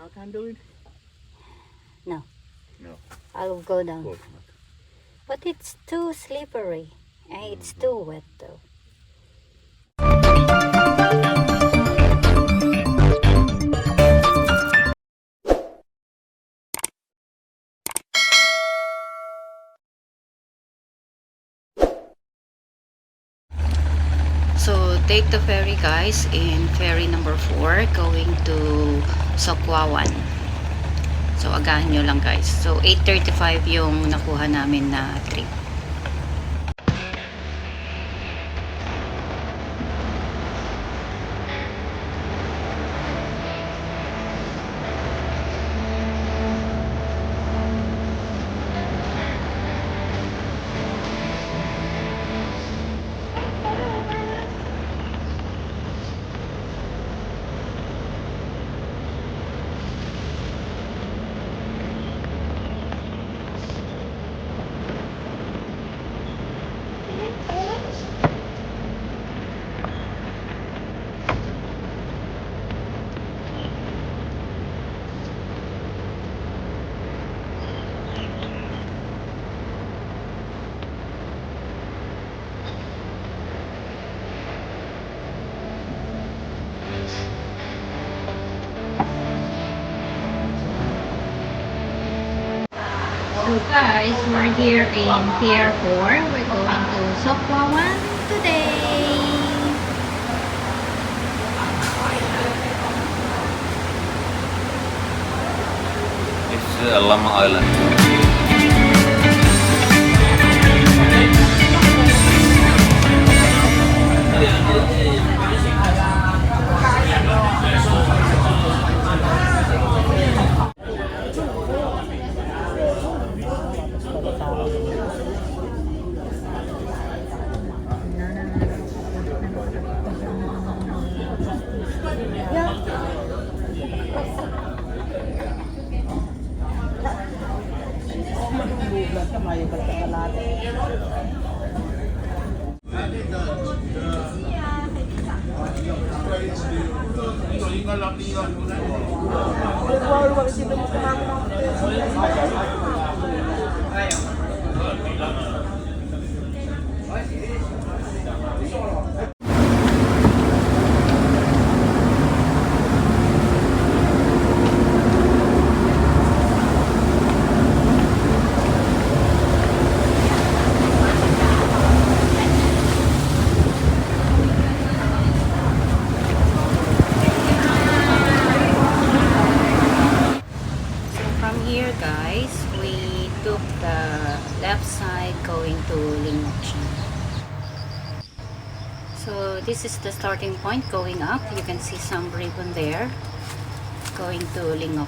out under it? No. No. I'll go down. Of course not. But it's too slippery. It's too wet though. So take the ferry guys in ferry number 4 going to Sokwawan. So agahan nyo lang guys. So 8:35 yung nakuha namin na trip. So guys, we're here in Pier 4. We're going to Sokwawan today. It's Lamma Island. Here guys, we took the left side going to Ling. So this is the starting point going up. You can see some ribbon there going to Ling.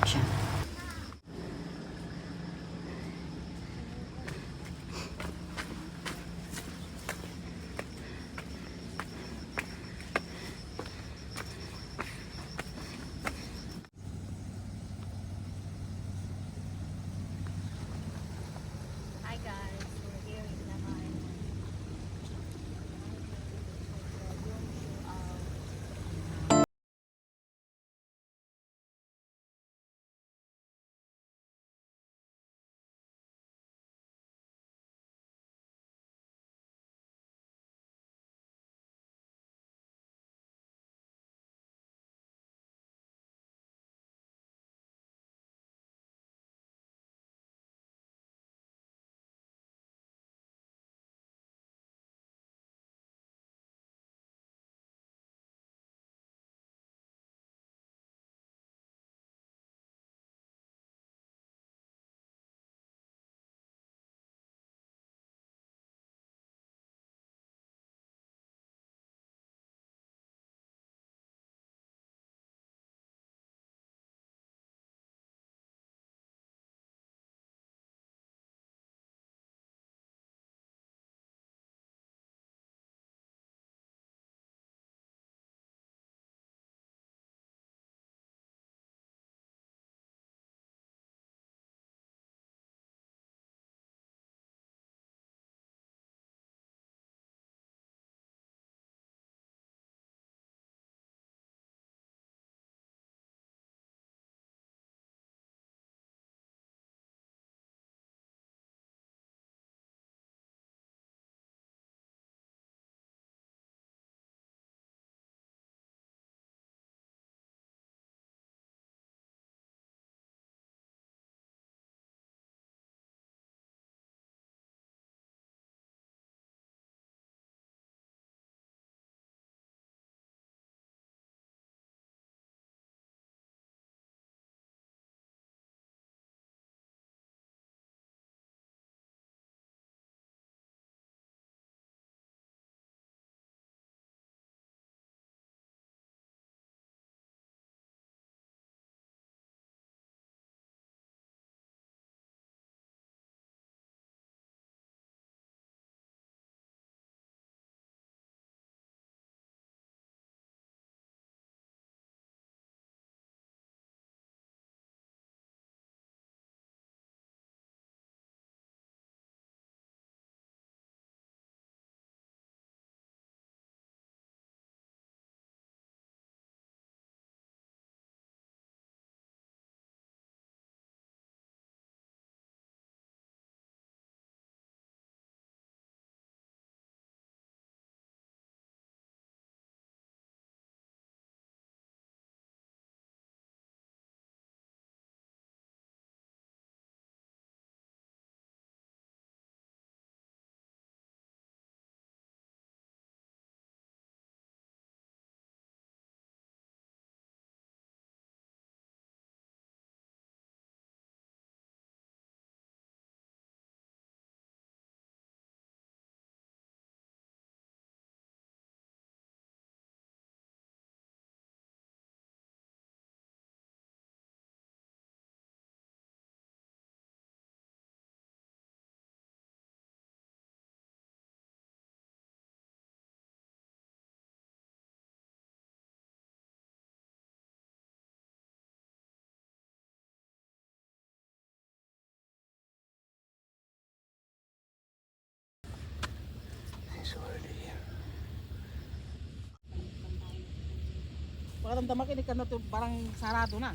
Pakaramdaman kinig ka na to, parang sarado na.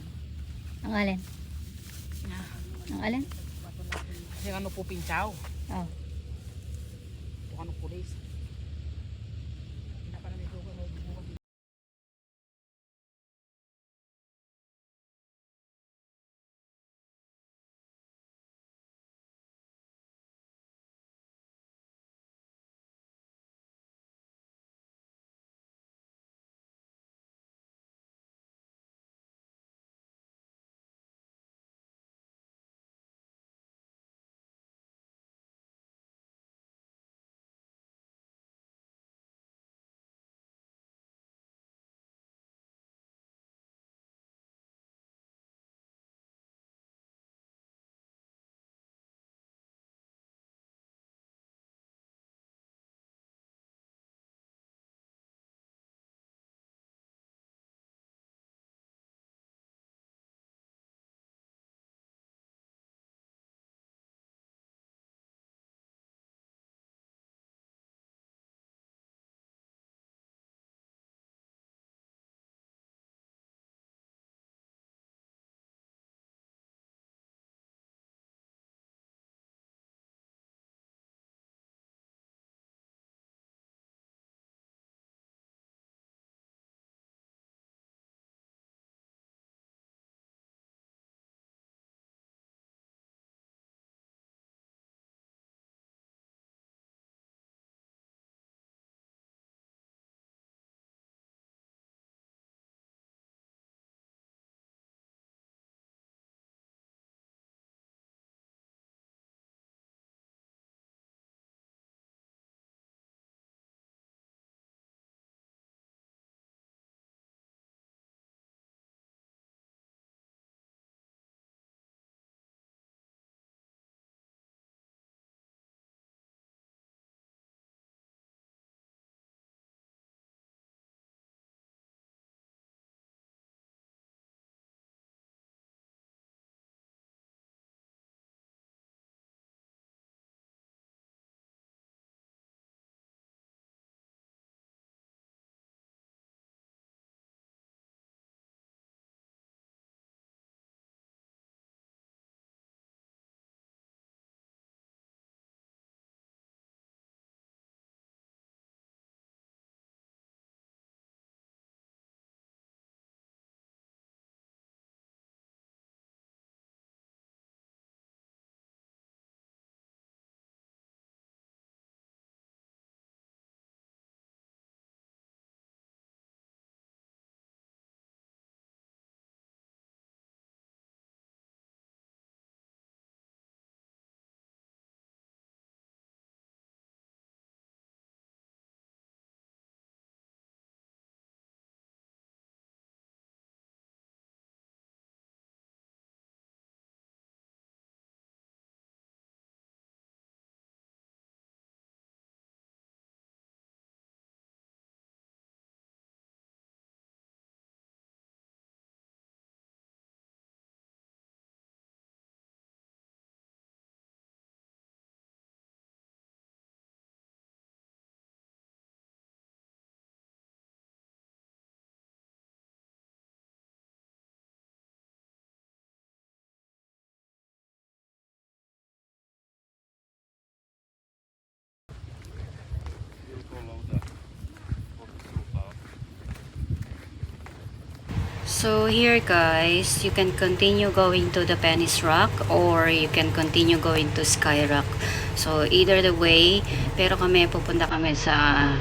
Ang alin? Ang alin? Kasi ano po pinchaw. Oh. Ito ano pulis. Hindi pa namin ito. So here guys, you can continue going to the Penis Rock or you can continue going to Sky Rock. So either the way, pero kami pupunta kami sa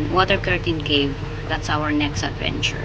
Water Curtain Cave. That's our next adventure.